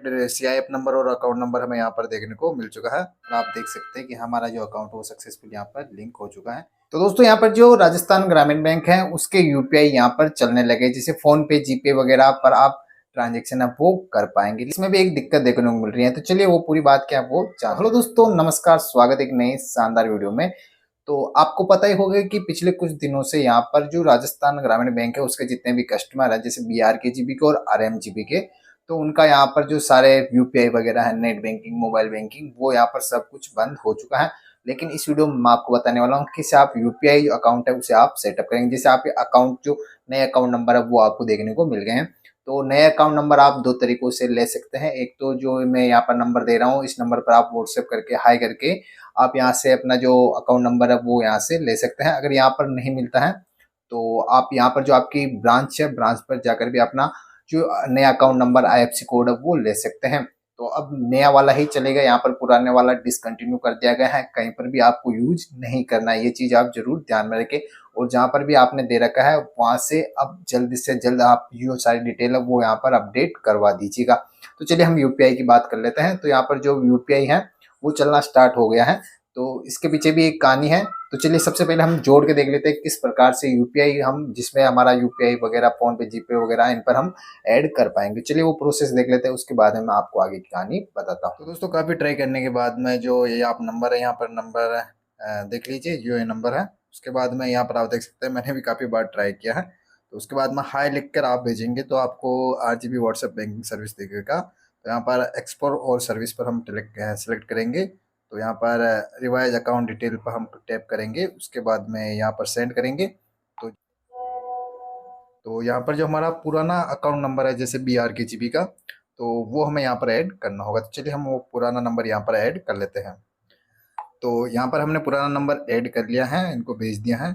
CIF number और account number हमें यहाँ पर देखने को मिल चुका है और आप देख सकते हैं कि हमारा जो अकाउंट वो सक्सेसफुल यहाँ पर लिंक हो चुका है। तो दोस्तों यहाँ पर जो राजस्थान ग्रामीण बैंक है उसके यूपीआई यहाँ पर चलने लगे, जैसे फोन पे, जीपे वगैरह पर आप ट्रांजेक्शन अब वो कर पाएंगे। इसमें भी एक दिक्कत देखने को मिल रही है, तो चलिए वो पूरी बात क्या है वो जान। हेलो दोस्तों, नमस्कार, स्वागत एक नई शानदार वीडियो में। तो आपको पता ही होगा कि पिछले कुछ दिनों से यहाँ पर जो राजस्थान ग्रामीण बैंक है उसके जितने भी कस्टमर है, जैसे BRKGB के और RMGB के, तो उनका यहाँ पर जो सारे यूपीआई वगैरह है, नेट बैंकिंग, मोबाइल बैंकिंग, वो यहाँ पर सब कुछ बंद हो चुका है। लेकिन इस वीडियो में मैं आपको बताने वाला हूँ कि आप यूपीआई जो अकाउंट है उसे आप सेटअप करेंगे। जैसे आप अकाउंट जो नए अकाउंट नंबर है वो आपको देखने को मिल गए हैं। तो नए अकाउंट नंबर आप दो तरीकों से ले सकते हैं। एक तो जो मैं यहाँ पर नंबर दे रहा हूँ, इस नंबर पर आप व्हाट्सएप करके हाई करके आप यहाँ से अपना जो अकाउंट नंबर है वो यहाँ से ले सकते हैं। अगर यहाँ पर नहीं मिलता है तो आप यहाँ पर जो आपकी ब्रांच है, ब्रांच पर जाकर भी अपना जो नया अकाउंट नंबर, IFSC कोड है वो ले सकते हैं। तो अब नया वाला ही चलेगा, यहाँ पर पुराने वाला डिसकंटिन्यू कर दिया गया है, कहीं पर भी आपको यूज नहीं करना है। ये चीज आप जरूर ध्यान में रखें। और जहाँ पर भी आपने दे रखा है वहां से अब जल्द से जल्द आप जो सारी डिटेल है वो यहाँ पर अपडेट करवा दीजिएगा। तो चलिए हम यूपीआई की बात कर लेते हैं। तो यहाँ पर जो यूपीआई है वो चलना स्टार्ट हो गया है। तो इसके पीछे भी एक कहानी है। तो चलिए सबसे पहले हम जोड़ के देख लेते हैं किस प्रकार से यूपीआई हम, जिसमें हमारा यूपीआई वगैरह, फोन पे, जीपे वगैरह, इन पर हम ऐड कर पाएंगे। चलिए वो प्रोसेस देख लेते हैं, उसके बाद में मैं आपको आगे की कहानी बताता हूँ। तो दोस्तों काफी ट्राई करने के बाद में जो ये आप नंबर है, यहाँ पर नंबर देख लीजिए, जो ये नंबर है, उसके बाद में यहाँ पर आप देख सकते हैं मैंने भी काफी बार ट्राई किया है। तो उसके बाद में हाई लिख कर आप भेजेंगे तो आपको RGB व्हाट्सएप बैंकिंग सर्विस देखेगा। तो यहाँ पर एक्सप्लोर और सर्विस पर हम सेलेक्ट करेंगे। तो यहाँ पर रिवाइज अकाउंट डिटेल पर हम टैप करेंगे, उसके बाद में यहाँ पर सेंड करेंगे। तो यहाँ पर जो हमारा पुराना अकाउंट नंबर है जैसे BRKGB का, तो वो हमें यहाँ पर ऐड करना होगा। तो चलिए हम वो पुराना नंबर यहाँ पर ऐड कर लेते हैं। तो यहाँ पर हमने पुराना नंबर ऐड कर लिया है, इनको भेज दिया है।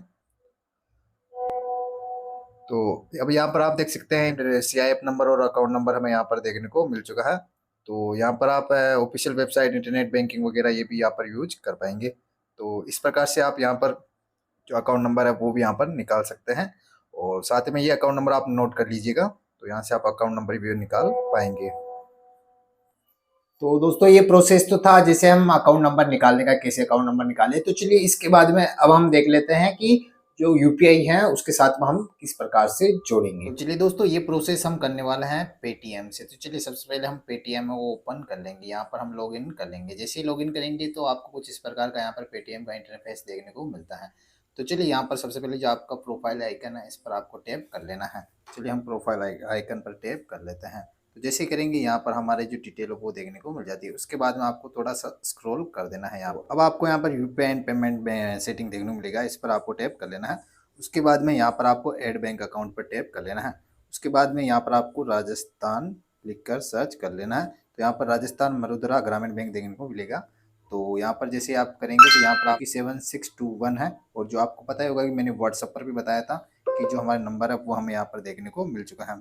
तो अब यहाँ पर आप देख सकते हैं CIF नंबर और अकाउंट नंबर हमें यहाँ पर देखने को मिल चुका है। तो यहाँ पर आप ऑफिशियल वेबसाइट, इंटरनेट बैंकिंग वगैरह ये भी यहाँ पर यूज कर पाएंगे। तो इस प्रकार से आप यहाँ पर जो अकाउंट नंबर है वो भी यहाँ पर निकाल सकते हैं। और साथ में ये अकाउंट नंबर आप नोट कर लीजिएगा, तो यहाँ से आप अकाउंट नंबर भी निकाल पाएंगे। तो दोस्तों ये प्रोसेस तो था जैसे हम अकाउंट नंबर निकालने का, कैसे अकाउंट नंबर निकाले। तो चलिए इसके बाद में अब हम देख लेते हैं कि जो यूपीआई है उसके साथ में हम किस प्रकार से जोड़ेंगे। तो चलिए दोस्तों ये प्रोसेस हम करने वाले हैं पेटीएम से। तो चलिए सबसे पहले हम पेटीएम वो ओपन कर लेंगे, यहाँ पर हम लॉगिन कर लेंगे। जैसे ही लॉगिन करेंगे तो आपको कुछ इस प्रकार का यहाँ पर पेटीएम का इंटरफेस देखने को मिलता है। तो चलिए यहाँ पर सबसे पहले जो आपका प्रोफाइल आइकन है इस पर आपको टैप कर लेना है। चलिए हम प्रोफाइल आइकन पर टैप कर लेते हैं। तो जैसे करेंगे यहाँ पर हमारे जो डिटेल है वो देखने को मिल जाती है। उसके बाद में आपको थोड़ा सा स्क्रॉल कर देना है। यहाँ अब आपको यहाँ पर यूपीआई एंड पेमेंट में सेटिंग देखने को मिलेगा, इस पर आपको टैप कर लेना है। उसके बाद में यहाँ पर आपको ऐड बैंक अकाउंट पर टैप कर लेना है। उसके बाद में यहाँ पर आपको राजस्थान लिखकर सर्च कर लेना है। तो यहाँ पर राजस्थान मरुद्रा ग्रामीण बैंक देखने को मिलेगा। तो यहाँ पर जैसे आप करेंगे तो यहाँ पर आपकी 7621 है। और जो आपको पता ही होगा कि मैंने व्हाट्सएप पर भी बताया था कि जो हमारा नंबर है वो हमें यहाँ पर देखने को मिल चुका है।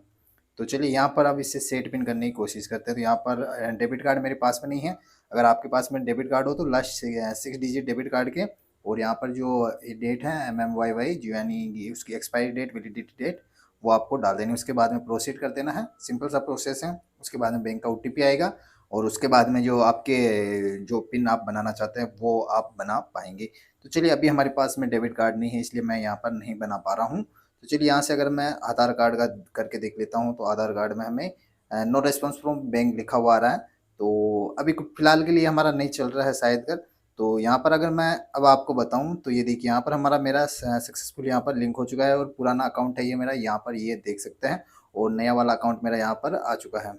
तो चलिए यहाँ पर अब इससे सेट पिन करने की कोशिश करते हैं। तो यहाँ पर डेबिट कार्ड मेरे पास में नहीं है। अगर आपके पास में डेबिट कार्ड हो तो लास्ट 6 डिजिट डेबिट कार्ड के, और यहाँ पर जो डेट है MMYY जो यानी उसकी एक्सपायरी डेट, वैलिडिटी डेट, वो आपको डाल देनी है। उसके बाद में प्रोसीड कर देना है। सिंपल सा प्रोसेस है। उसके बाद में बैंक का OTP आएगा और उसके बाद में जो आपके जो पिन आप बनाना चाहते हैं वो आप बना पाएंगे। तो चलिए अभी हमारे पास में डेबिट कार्ड नहीं है इसलिए मैं यहाँ पर नहीं बना पा रहा हूँ। तो चलिए यहाँ से अगर मैं आधार कार्ड का करके देख लेता हूँ तो आधार कार्ड में हमें नो रेस्पॉन्स फ्रॉम बैंक लिखा हुआ आ रहा है। तो अभी फिलहाल के लिए हमारा नहीं चल रहा है शायद कर। तो यहाँ पर अगर मैं अब आपको बताऊँ तो ये देखिए यहाँ पर हमारा मेरा सक्सेसफुल यहाँ पर लिंक हो चुका है। और पुराना अकाउंट है ये मेरा, यहाँ पर ये देख सकते हैं। और नया वाला अकाउंट मेरा यहाँ पर आ चुका है।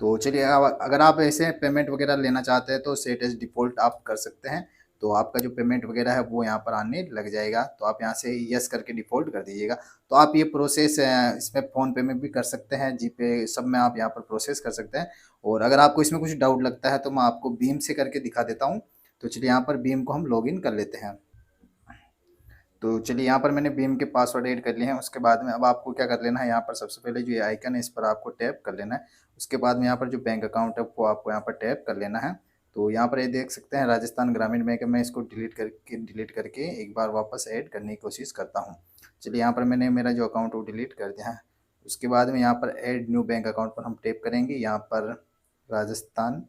तो चलिए अगर आप ऐसे पेमेंट वगैरह लेना चाहते हैं तो सेट एज डिफ़ॉल्ट आप कर सकते हैं। तो आपका जो पेमेंट वगैरह है वो यहाँ पर आने लग जाएगा। तो आप यहाँ से यस करके डिफ़ॉल्ट कर दीजिएगा। तो आप ये प्रोसेस इसमें फ़ोनपे में भी कर सकते हैं, जीपे सब में आप यहाँ पर प्रोसेस कर सकते हैं। और अगर आपको इसमें कुछ डाउट लगता है तो मैं आपको भीम से करके दिखा देता हूँ। तो चलिए यहाँ पर भीम को हम लॉगिन कर लेते हैं। तो चलिए यहाँ पर मैंने भीम के पासवर्ड ऐड कर लिए हैं। उसके बाद में अब आपको क्या कर लेना है, यहाँ पर सबसे पहले जो ये आइकन है इस पर आपको टैप कर लेना है। उसके बाद में यहाँ पर जो बैंक अकाउंट है वो आपको यहाँ पर टैप कर लेना है। तो यहाँ पर ये देख सकते हैं राजस्थान ग्रामीण बैंक है। मैं इसको डिलीट करके एक बार वापस ऐड करने की कोशिश करता हूँ। चलिए यहाँ पर मैंने मेरा जो अकाउंट वो डिलीट कर दिया है। उसके बाद में यहाँ पर ऐड न्यू बैंक अकाउंट पर हम टैप करेंगे। यहाँ पर राजस्थान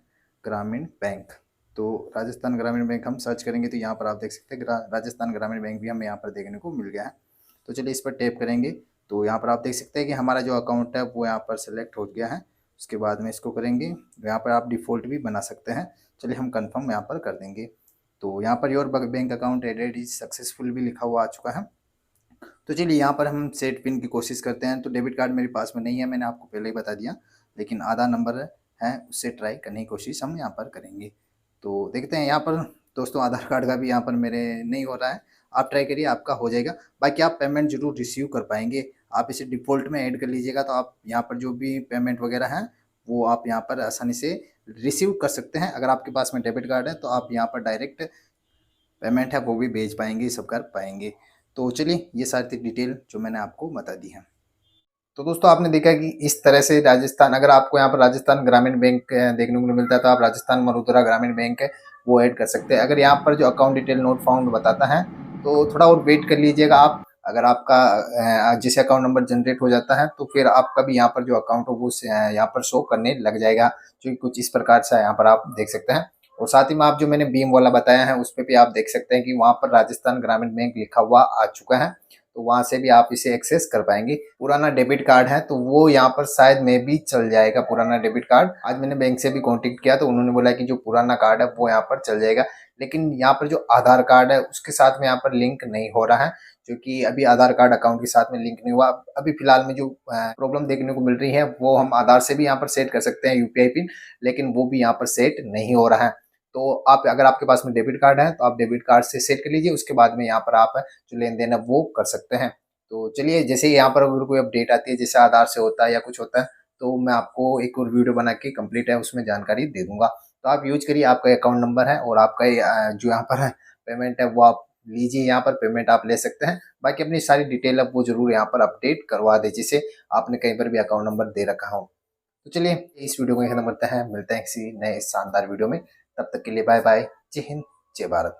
ग्रामीण बैंक। तो राजस्थान ग्रामीण बैंक हम सर्च करेंगे तो यहाँ पर आप देख सकते हैं राजस्थान ग्रामीण बैंक भी हमें यहाँ पर देखने को मिल गया है। तो चलिए इस पर टैप करेंगे तो यहाँ पर आप देख सकते हैं कि हमारा जो अकाउंट है वो यहाँ पर सेलेक्ट हो गया है। उसके बाद में इसको करेंगे, यहाँ पर आप डिफ़ॉल्ट भी बना सकते हैं। चलिए हम कंफर्म यहाँ पर कर देंगे। तो यहाँ पर your bank account added is successful भी लिखा हुआ आ चुका है। तो चलिए यहाँ पर हम सेट पिन की कोशिश करते हैं। तो डेबिट कार्ड मेरे पास में नहीं है, मैंने आपको पहले ही बता दिया, लेकिन आधार नंबर है उससे ट्राई करने की कोशिश हम यहाँ पर करेंगे। तो देखते हैं यहाँ पर दोस्तों आधार कार्ड का भी यहाँ पर मेरे नहीं हो रहा है। आप ट्राई करिए, आपका हो जाएगा। बाकी आप पेमेंट जरूर रिसीव कर पाएंगे। आप इसे डिफ़ॉल्ट में ऐड कर लीजिएगा तो आप यहाँ पर जो भी पेमेंट वगैरह है वो आप यहाँ पर आसानी से रिसीव कर सकते हैं। अगर आपके पास में डेबिट कार्ड है तो आप यहाँ पर डायरेक्ट पेमेंट है वो भी भेज पाएंगे, सब कर पाएंगे। तो चलिए ये सारी डिटेल जो मैंने आपको बता दी है। तो दोस्तों आपने देखा कि इस तरह से राजस्थान, अगर आपको यहाँ पर राजस्थान ग्रामीण बैंक देखने को मिलता है तो आप राजस्थान मरुद्रा ग्रामीण बैंक है वो ऐड कर सकते हैं। अगर यहाँ पर जो अकाउंट डिटेल नोट फाउंड बताता है तो थोड़ा और वेट कर लीजिएगा आप। अगर आपका जैसे अकाउंट नंबर जनरेट हो जाता है तो फिर आपका भी यहाँ पर जो अकाउंट हो वो यहाँ पर शो करने लग जाएगा, जो कुछ इस प्रकार से यहाँ पर आप देख सकते हैं। और साथ ही में आप जो मैंने बीम वाला बताया है उस पर भी आप देख सकते हैं कि वहाँ पर राजस्थान ग्रामीण बैंक लिखा हुआ आ चुका है। तो वहाँ से भी आप इसे एक्सेस कर पाएंगे। पुराना डेबिट कार्ड है तो वो यहाँ पर शायद में भी चल जाएगा, पुराना डेबिट कार्ड। आज मैंने बैंक से भी कांटेक्ट किया तो उन्होंने बोला कि जो पुराना कार्ड है वो यहाँ पर चल जाएगा, लेकिन यहाँ पर जो आधार कार्ड है उसके साथ में यहाँ पर लिंक नहीं हो रहा है, क्योंकि अभी आधार कार्ड अकाउंट के साथ में लिंक नहीं हुआ। अभी फिलहाल में जो प्रॉब्लम देखने को मिल रही है वो हम आधार से भी यहाँ पर सेट कर सकते हैं यूपीआई पिन, लेकिन वो भी यहाँ पर सेट नहीं हो रहा है। तो आप अगर आपके पास में डेबिट कार्ड है तो आप डेबिट कार्ड से सेट कर लीजिए, उसके बाद में यहाँ पर आप जो लेन देन है वो कर सकते हैं। तो चलिए जैसे यहाँ पर अगर कोई अपडेट आती है जैसे आधार से होता है या कुछ होता है तो मैं आपको एक और वीडियो बना के कंप्लीट है उसमें जानकारी दे दूंगा। तो आप यूज करिए, आपका अकाउंट नंबर है और आपका जो यहाँ पर पेमेंट है वो आप लीजिए, यहाँ पर पेमेंट आप ले सकते हैं। बाकी अपनी सारी डिटेल है वो जरूर यहाँ पर अपडेट करवा दे जिसे आपने कहीं पर भी अकाउंट नंबर दे रखा हो। तो चलिए इस वीडियो को यहीं खत्म करते हैं, मिलते हैं किसी नए शानदार वीडियो में। तब तक के लिए बाय बाय, जय हिंद, जय भारत।